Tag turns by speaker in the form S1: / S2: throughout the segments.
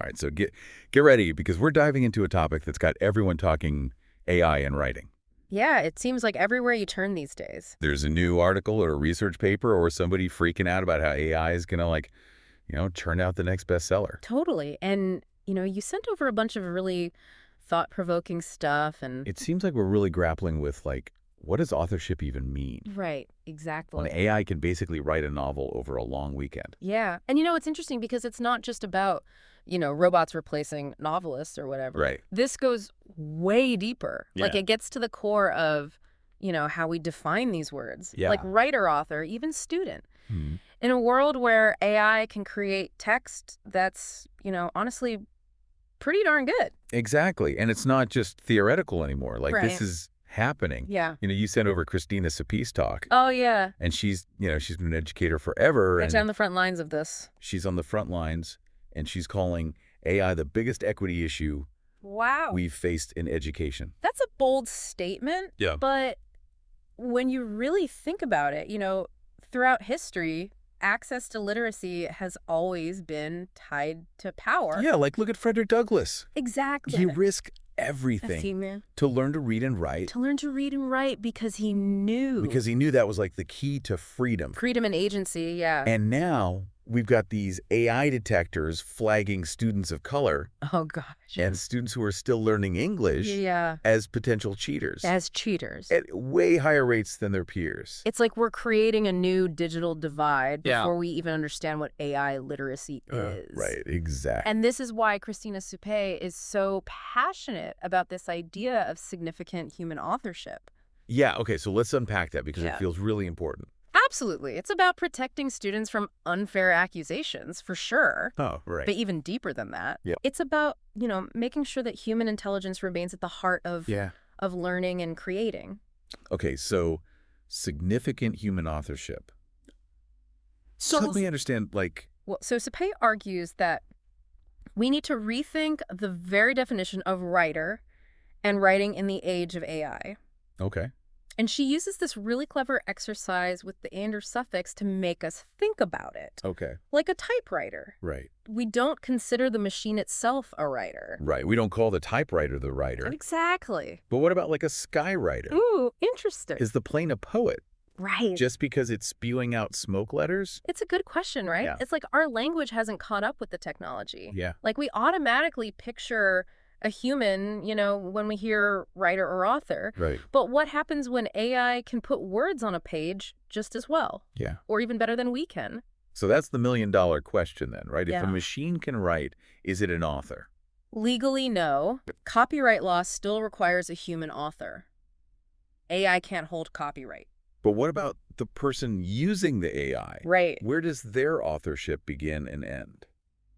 S1: right, so get ready because we're diving into a topic that's got everyone talking AI and writing.
S2: Yeah, it seems like everywhere you turn these days.
S1: There's a new article or a research paper or somebody freaking out about how AI is going to turn out the next bestseller.
S2: Totally. And, you sent over a bunch of really thought-provoking stuff and...
S1: It seems like we're really grappling with, what does authorship even mean?
S2: Right,
S1: When
S2: exactly.
S1: AI can basically write a novel over a long weekend.
S2: Yeah. And, it's interesting because it's not just about, robots replacing novelists or whatever.
S1: Right.
S2: This goes way deeper.
S1: Yeah.
S2: It gets to the core of, how we define these words.
S1: Yeah.
S2: Like writer, author, even student.
S1: Hmm.
S2: In a world where AI can create text that's, honestly pretty darn good.
S1: Exactly. And it's not just theoretical anymore.
S2: Right.
S1: This is happening.
S2: Yeah.
S1: You sent over Christina Supe's talk.
S2: Oh, yeah.
S1: And she's been an educator forever.
S2: It's on the front lines of this.
S1: She's on the front lines, and she's calling AI the biggest equity issue
S2: Wow.
S1: we've faced in education.
S2: That's a bold statement.
S1: Yeah.
S2: But when you really think about it, throughout history, access to literacy has always been tied to power.
S1: Yeah, look at Frederick Douglass.
S2: Exactly.
S1: He risked everything
S2: See, man.
S1: to learn to read and write.
S2: To learn to read and write because he knew.
S1: Because he knew that was the key to freedom.
S2: Freedom and agency, yeah.
S1: And now we've got these AI detectors flagging students of color
S2: Oh, gosh.
S1: and students who are still learning English
S2: Yeah.
S1: as potential cheaters.
S2: As cheaters.
S1: At way higher rates than their peers.
S2: It's like we're creating a new digital divide
S1: Yeah.
S2: before we even understand what AI literacy is.
S1: Right, exactly.
S2: And this is why Christina Supe is so passionate about this idea of significant human authorship.
S1: Yeah, okay, so let's unpack that because it
S2: Yeah.
S1: feels really important.
S2: Absolutely. It's about protecting students from unfair accusations, for sure.
S1: Oh, right.
S2: But even deeper than that,
S1: Yeah.
S2: it's about, making sure that human intelligence remains at the heart of learning and creating.
S1: Okay, so significant human authorship. So help me understand,
S2: Well, so Supe argues that we need to rethink the very definition of writer and writing in the age of AI.
S1: okay.
S2: And she uses this really clever exercise with the and or suffix to make us think about it.
S1: Okay,
S2: Like a typewriter.
S1: right.
S2: We don't consider the machine itself a writer.
S1: Right, we don't call the typewriter the writer.
S2: Exactly.
S1: But what about a skywriter?
S2: Ooh, interesting.
S1: Is the plane a poet
S2: Right.
S1: just because it's spewing out smoke letters?
S2: It's a good question, right?
S1: Yeah.
S2: It's like our language hasn't caught up with the technology.
S1: Yeah.
S2: We automatically picture a human, when we hear writer or author.
S1: Right.
S2: But what happens when AI can put words on a page just as well?
S1: Yeah.
S2: Or even better than we can?
S1: So that's the million-dollar question then, right? If
S2: Yeah.
S1: a machine can write, is it an author?
S2: Legally, no. Copyright law still requires a human author. AI can't hold copyright.
S1: But what about the person using the AI?
S2: Right.
S1: Where does their authorship begin and end?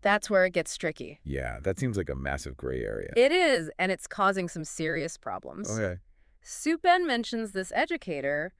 S2: That's where it gets tricky.
S1: Yeah, that seems like a massive gray area.
S2: It is, and it's causing some serious problems.
S1: Okay.
S2: Supe mentions this educator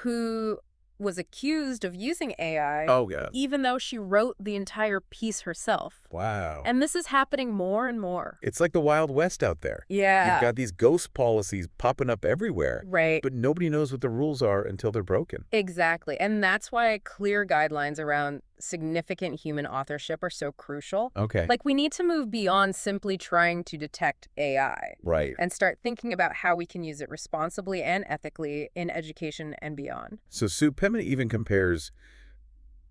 S2: who was accused of using AI
S1: Oh, yeah.
S2: even though she wrote the entire piece herself.
S1: Wow.
S2: And this is happening more and more.
S1: It's like the Wild West out there.
S2: Yeah.
S1: You've got these ghost policies popping up everywhere,
S2: Right.
S1: but nobody knows what the rules are until they're broken.
S2: Exactly. And that's why clear guidelines around significant human authorship are so crucial.
S1: Okay.
S2: We need to move beyond simply trying to detect AI
S1: Right.
S2: and start thinking about how we can use it responsibly and ethically in education and beyond.
S1: So Sue Pemina even compares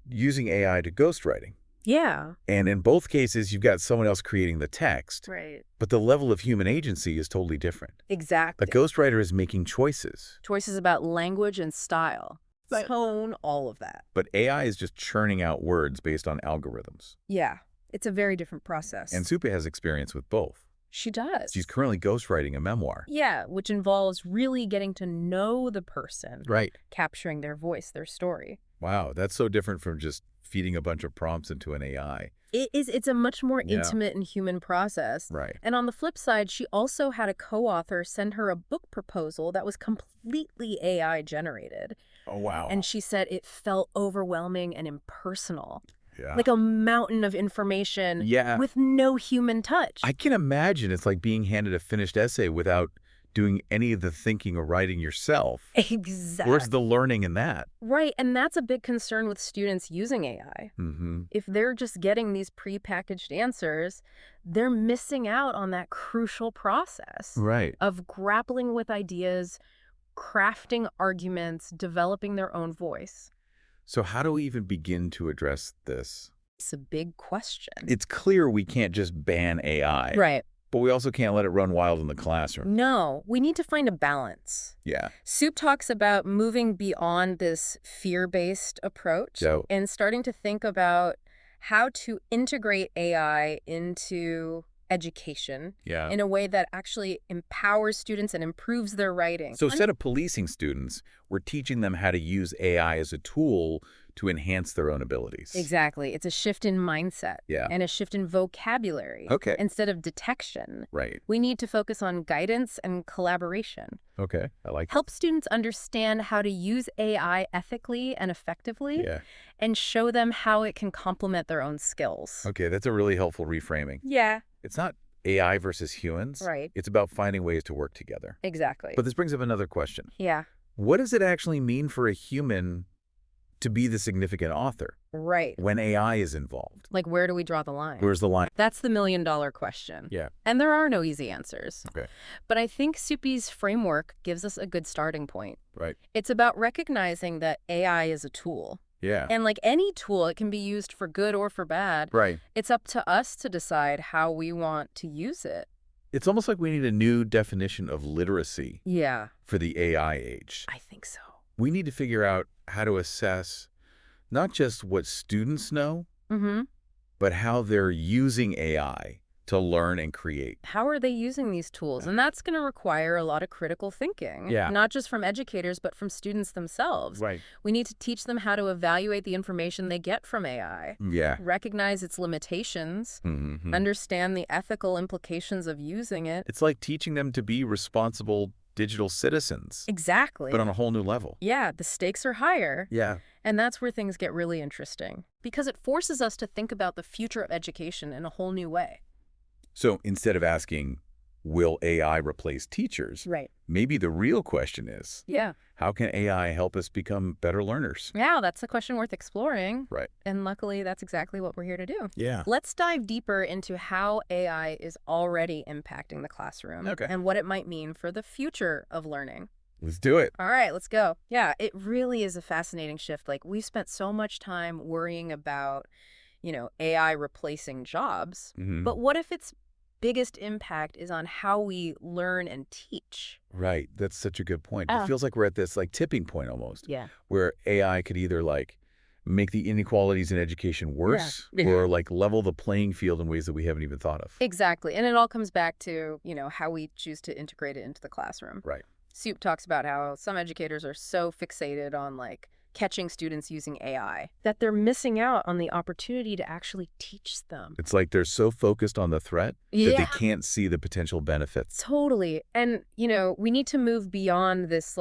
S1: using AI to ghostwriting.
S2: Yeah.
S1: And in both cases, you've got someone else creating the text,
S2: Right.
S1: but the level of human agency is totally different.
S2: Exactly.
S1: A ghostwriter is making choices,
S2: Choices about language and style, tone, all of that.
S1: but AI is just churning out words based on algorithms.
S2: Yeah. It's a very different process.
S1: And Supe has experience with both.
S2: She does.
S1: She's currently ghostwriting a memoir.
S2: Yeah, which involves really getting to know the person,
S1: Right.
S2: capturing their voice, their story.
S1: Wow, that's so different from just feeding a bunch of prompts into an AI.
S2: It's a much more
S1: Yeah.
S2: intimate and human process.
S1: Right.
S2: And on the flip side, she also had a co-author send her a book proposal that was completely AI generated.
S1: Oh, wow.
S2: And she said it felt overwhelming and impersonal.
S1: Yeah.
S2: Like a mountain of information
S1: Yeah.
S2: with no human touch.
S1: I can imagine it's like being handed a finished essay without doing any of the thinking or writing yourself. Where's
S2: Exactly.
S1: the learning in that?
S2: Right, and that's a big concern with students using AI.
S1: Mm-hmm.
S2: If they're just getting these prepackaged answers, they're missing out on that crucial process
S1: Right.
S2: of grappling with ideas, crafting arguments, developing their own voice.
S1: So how do we even begin to address this?
S2: It's a big question.
S1: It's clear we can't just ban AI.
S2: Right.
S1: But we also can't let it run wild in the classroom.
S2: No, we need to find a balance.
S1: Yeah.
S2: Supe talks about moving beyond this fear-based approach and starting to think about how to integrate AI into education in a way that actually empowers students and improves their writing.
S1: So instead of policing students, we're teaching them how to use AI as a tool to enhance their own abilities.
S2: Exactly. It's a shift in mindset and a shift in vocabulary.
S1: Okay.
S2: Instead of detection.
S1: Right.
S2: We need to focus on guidance and collaboration.
S1: Okay. I like
S2: Help students understand how to use AI ethically and effectively and show them how it can complement their own skills.
S1: Okay, that's a really helpful reframing.
S2: Yeah.
S1: It's not AI versus humans.
S2: Right.
S1: It's about finding ways to work together.
S2: Exactly.
S1: But this brings up another question.
S2: Yeah.
S1: What does it actually mean for a human to be the significant author?
S2: Right.
S1: When AI is involved?
S2: Like, where do we draw the line?
S1: Where's the line?
S2: That's the million-dollar question.
S1: Yeah.
S2: And there are no easy answers.
S1: Okay.
S2: But I think Supe's framework gives us a good starting point.
S1: Right.
S2: It's about recognizing that AI is a tool.
S1: Yeah.
S2: And like any tool, it can be used for good or for bad.
S1: Right.
S2: It's up to us to decide how we want to use it.
S1: It's almost like we need a new definition of literacy for the AI age.
S2: I think so.
S1: We need to figure out how to assess not just what students know, but how they're using AI to learn and create.
S2: How are they using these tools? And that's going to require a lot of critical thinking.
S1: Yeah.
S2: Not just from educators, but from students themselves.
S1: Right.
S2: We need to teach them how to evaluate the information they get from AI.
S1: Yeah.
S2: Recognize its limitations. Understand the ethical implications of using it.
S1: It's like teaching them to be responsible digital citizens.
S2: Exactly.
S1: But on a whole new level.
S2: Yeah, the stakes are higher.
S1: Yeah.
S2: And that's where things get really interesting. Because it forces us to think about the future of education in a whole new way.
S1: So instead of asking, will AI replace teachers?
S2: Right.
S1: Maybe the real question is, how can AI help us become better learners?
S2: Yeah, that's a question worth exploring.
S1: Right.
S2: And luckily, that's exactly what we're here to do.
S1: Yeah.
S2: Let's dive deeper into how AI is already impacting the classroom and what it might mean for the future of learning.
S1: Let's do it.
S2: All right, let's go. Yeah, it really is a fascinating shift. Like, we've spent so much time worrying about, AI replacing jobs. But what if its biggest impact is on how we learn and teach?
S1: Right. That's such a good point. It feels like we're at this tipping point almost.
S2: Yeah.
S1: Where AI could either make the inequalities in education worse or level the playing field in ways that we haven't even thought of.
S2: Exactly. And it all comes back to, how we choose to integrate it into the classroom.
S1: Right.
S2: Supe talks about how some educators are so fixated on catching students using AI that they're missing out on the opportunity to actually teach them.
S1: It's like they're so focused on the threat that they can't see the potential benefits.
S2: Totally. And, we need to move beyond this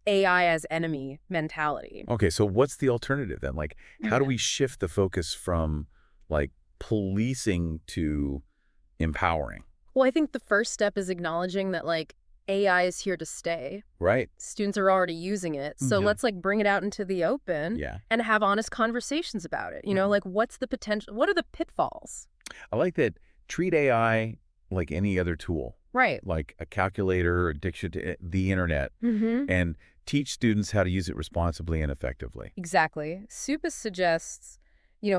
S2: AI as enemy mentality.
S1: Okay, so what's the alternative then? How do we shift the focus from policing to empowering?
S2: Well, I think the first step is acknowledging that AI is here to stay.
S1: Right.
S2: Students are already using it. So let's bring it out into the open and have honest conversations about it. What's the potential? What are the pitfalls?
S1: I like that. Treat AI like any other tool.
S2: Right.
S1: Like a calculator or addiction to the internet. And teach students how to use it responsibly and effectively.
S2: Exactly. Supe suggests,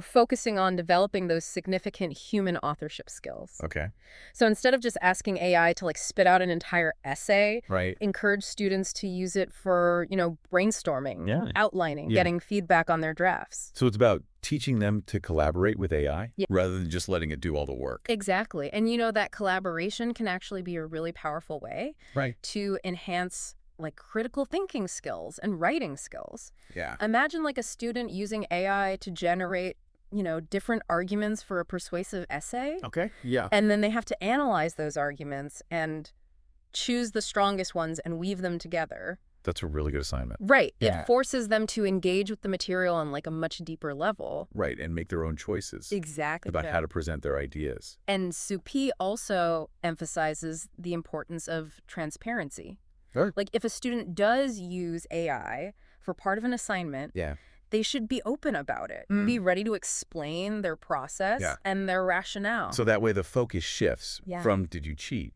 S2: focusing on developing those significant human authorship skills.
S1: Okay.
S2: So instead of just asking AI to spit out an entire essay,
S1: right,
S2: encourage students to use it for, brainstorming, outlining, getting feedback on their drafts.
S1: So it's about teaching them to collaborate with AI rather than just letting it do all the work.
S2: Exactly. And that collaboration can actually be a really powerful way to enhance critical thinking skills and writing skills.
S1: Yeah.
S2: Imagine a student using AI to generate, different arguments for a persuasive essay.
S1: Okay. Yeah.
S2: And then they have to analyze those arguments and choose the strongest ones and weave them together.
S1: That's a really good assignment.
S2: Right.
S1: Yeah.
S2: It forces them to engage with the material on like a much deeper level.
S1: Right, and make their own choices.
S2: Exactly.
S1: About how to present their ideas.
S2: And Supe also emphasizes the importance of transparency.
S1: Right.
S2: Like if a student does use AI for part of an assignment, they should be open about it. Be ready to explain their process and their rationale.
S1: So that way the focus shifts from did you cheat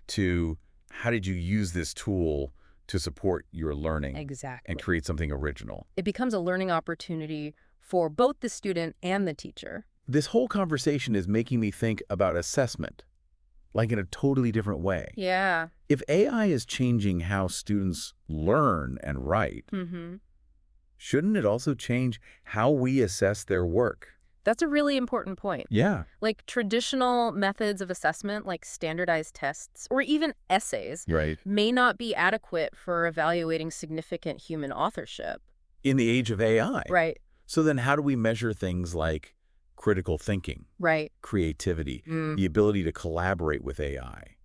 S1: to how did you use this tool to support your learning and create something original.
S2: It becomes a learning opportunity for both the student and the teacher.
S1: This whole conversation is making me think about assessment, like in a totally different way.
S2: Yeah.
S1: If AI is changing how students learn and write, shouldn't it also change how we assess their work?
S2: That's a really important point.
S1: Yeah.
S2: Like traditional methods of assessment, like standardized tests or even essays, may not be adequate for evaluating significant human authorship.
S1: In the age of AI.
S2: Right.
S1: So then how do we measure things like critical thinking, creativity, the ability to collaborate with AI?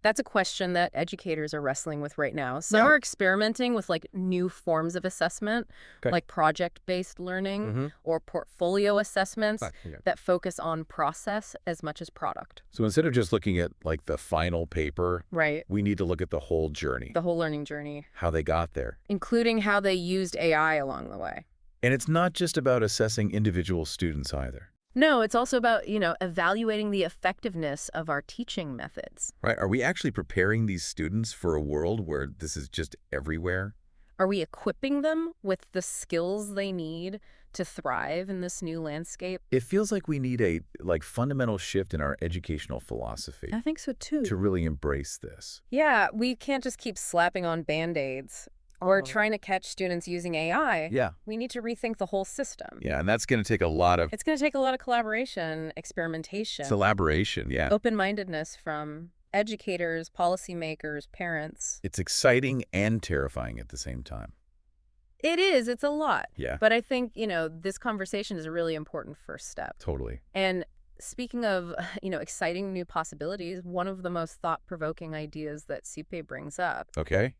S2: That's a question that educators are wrestling with right now. Some are experimenting with like new forms of assessment, like project-based learning or portfolio assessments that focus on process as much as product.
S1: So instead of just looking at like the final paper, we need to look at the whole journey.
S2: The whole learning journey.
S1: How they got there.
S2: Including how they used AI along the way.
S1: And it's not just about assessing individual students either.
S2: No, it's also about, evaluating the effectiveness of our teaching methods.
S1: Right. Are we actually preparing these students for a world where this is just everywhere?
S2: Are we equipping them with the skills they need to thrive in this new landscape?
S1: It feels like we need a fundamental shift in our educational philosophy.
S2: I think so, too.
S1: To really embrace this.
S2: Yeah, we can't just keep slapping on Band-Aids. Or trying to catch students using AI.
S1: Yeah.
S2: We need to rethink the whole system.
S1: Yeah, and that's going to take a lot of...
S2: It's going to take a lot of collaboration, experimentation.
S1: Collaboration, yeah.
S2: Open-mindedness from educators, policymakers, parents.
S1: It's exciting and terrifying at the same time.
S2: It is. It's a lot.
S1: Yeah.
S2: But I think, this conversation is a really important first step.
S1: Totally.
S2: And speaking of, exciting new possibilities, one of the most thought-provoking ideas that Supe brings up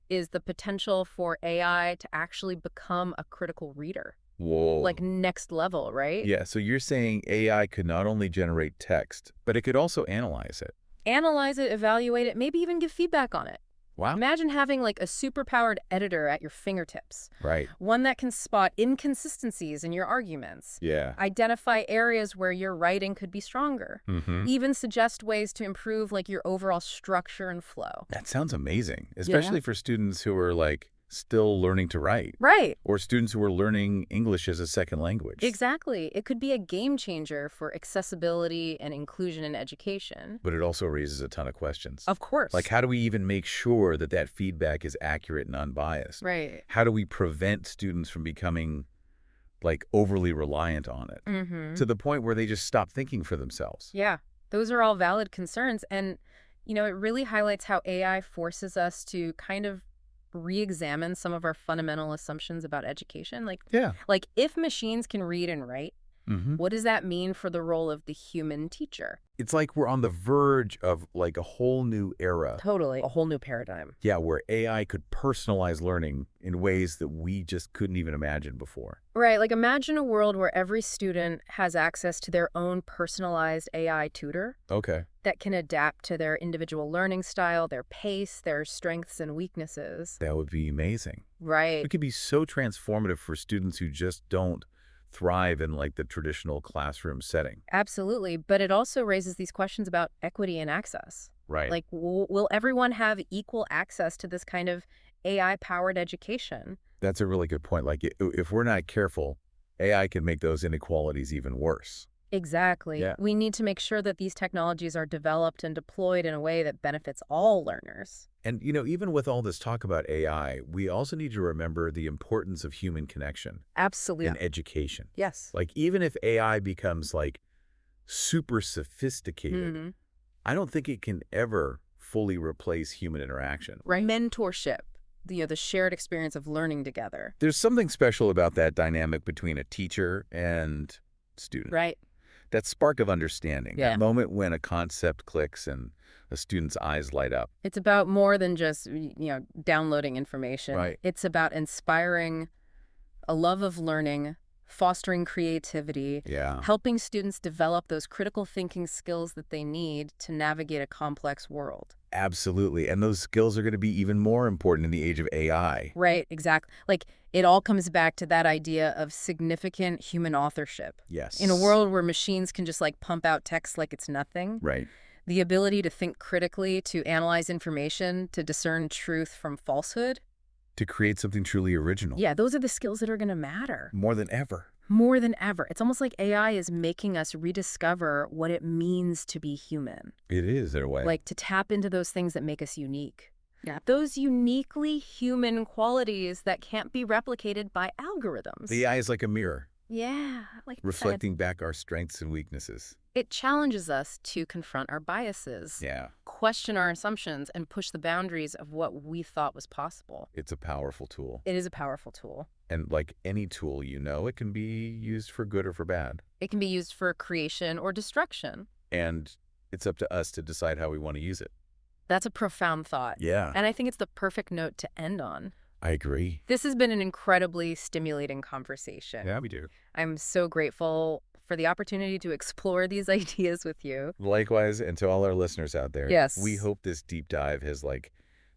S2: is the potential for AI to actually become a critical reader.
S1: Whoa.
S2: Like next level, right?
S1: Yeah, so you're saying AI could not only generate text, but it could also analyze it.
S2: Analyze it, evaluate it, maybe even give feedback on it.
S1: Wow.
S2: Imagine having like a superpowered editor at your fingertips.
S1: Right.
S2: One that can spot inconsistencies in your arguments.
S1: Yeah.
S2: Identify areas where your writing could be stronger. Even suggest ways to improve like your overall structure and flow.
S1: That sounds amazing, especially for students who are like still learning to write.
S2: Right.
S1: Or students who are learning English as a second language.
S2: Exactly. It could be a game changer for accessibility and inclusion in education.
S1: But it also raises a ton of questions.
S2: Of course.
S1: Like, how do we even make sure that that feedback is accurate and unbiased?
S2: Right.
S1: How do we prevent students from becoming like overly reliant on it to the point where they just stop thinking for themselves?
S2: Yeah. Those are all valid concerns. And, it really highlights how AI forces us to kind of re-examine some of our fundamental assumptions about education. Like if machines can read and write, what does that mean for the role of the human teacher?
S1: It's like we're on the verge of like a whole new era.
S2: Totally. A whole new paradigm.
S1: Yeah, where AI could personalize learning in ways that we just couldn't even imagine before.
S2: Right. Like imagine a world where every student has access to their own personalized AI tutor. That can adapt to their individual learning style, their pace, their strengths and weaknesses.
S1: That would be amazing.
S2: Right.
S1: It could be so transformative for students who just don't thrive in like the traditional classroom setting.
S2: Absolutely. But it also raises these questions about equity and access.
S1: Right.
S2: Like, will everyone have equal access to this kind of AI-powered education?
S1: That's a really good point. Like, if we're not careful, AI can make those inequalities even worse.
S2: Exactly.
S1: Yeah.
S2: We need to make sure that these technologies are developed and deployed in a way that benefits all learners.
S1: And, even with all this talk about AI, we also need to remember the importance of human connection.
S2: Absolutely.
S1: In education.
S2: Yes.
S1: Like, even if AI becomes, like, super sophisticated, I don't think it can ever fully replace human interaction.
S2: Right. Mentorship. The shared experience of learning together.
S1: There's something special about that dynamic between a teacher and student.
S2: Right.
S1: That spark of understanding,
S2: Yeah.
S1: that moment when a concept clicks and a student's eyes light up.
S2: It's about more than just, downloading information.
S1: Right.
S2: It's about inspiring a love of learning, fostering creativity,
S1: Yeah.
S2: helping students develop those critical thinking skills that they need to navigate a complex world.
S1: Absolutely. And those skills are going to be even more important in the age of AI.
S2: Right, exactly. Like, it all comes back to that idea of significant human authorship.
S1: Yes.
S2: In a world where machines can just, pump out text like it's nothing.
S1: Right.
S2: The ability to think critically, to analyze information, to discern truth from falsehood.
S1: To create something truly original.
S2: Yeah, those are the skills that are going to matter.
S1: More than ever.
S2: More than ever. It's almost like AI is making us rediscover what it means to be human.
S1: It is, in a way.
S2: Like, to tap into those things that make us unique. Yeah. Those uniquely human qualities that can't be replicated by algorithms.
S1: The AI is like a mirror.
S2: Yeah.
S1: Reflecting back our strengths and weaknesses.
S2: It challenges us to confront our biases.
S1: Yeah.
S2: Question our assumptions and push the boundaries of what we thought was possible.
S1: It's a powerful tool.
S2: It is a powerful tool.
S1: And like any tool, it can be used for good or for bad.
S2: It can be used for creation or destruction.
S1: And it's up to us to decide how we want to use it.
S2: That's a profound thought.
S1: Yeah.
S2: And I think it's the perfect note to end on.
S1: I agree.
S2: This has been an incredibly stimulating conversation.
S1: Yeah, we do.
S2: I'm so grateful for the opportunity to explore these ideas with you.
S1: Likewise, and to all our listeners out there.
S2: Yes.
S1: We hope this deep dive has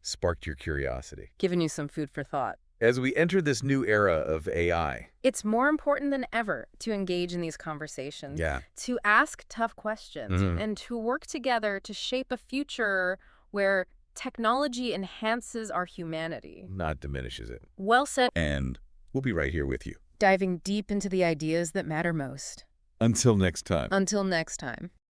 S1: sparked your curiosity.
S2: Given you some food for thought.
S1: As we enter this new era of AI.
S2: It's more important than ever to engage in these conversations.
S1: Yeah.
S2: To ask tough questions and to work together to shape a future where technology enhances our humanity.
S1: Not diminishes it.
S2: Well said.
S1: And we'll be right here with you.
S2: Diving deep into the ideas that matter most.
S1: Until next time.
S2: Until next time.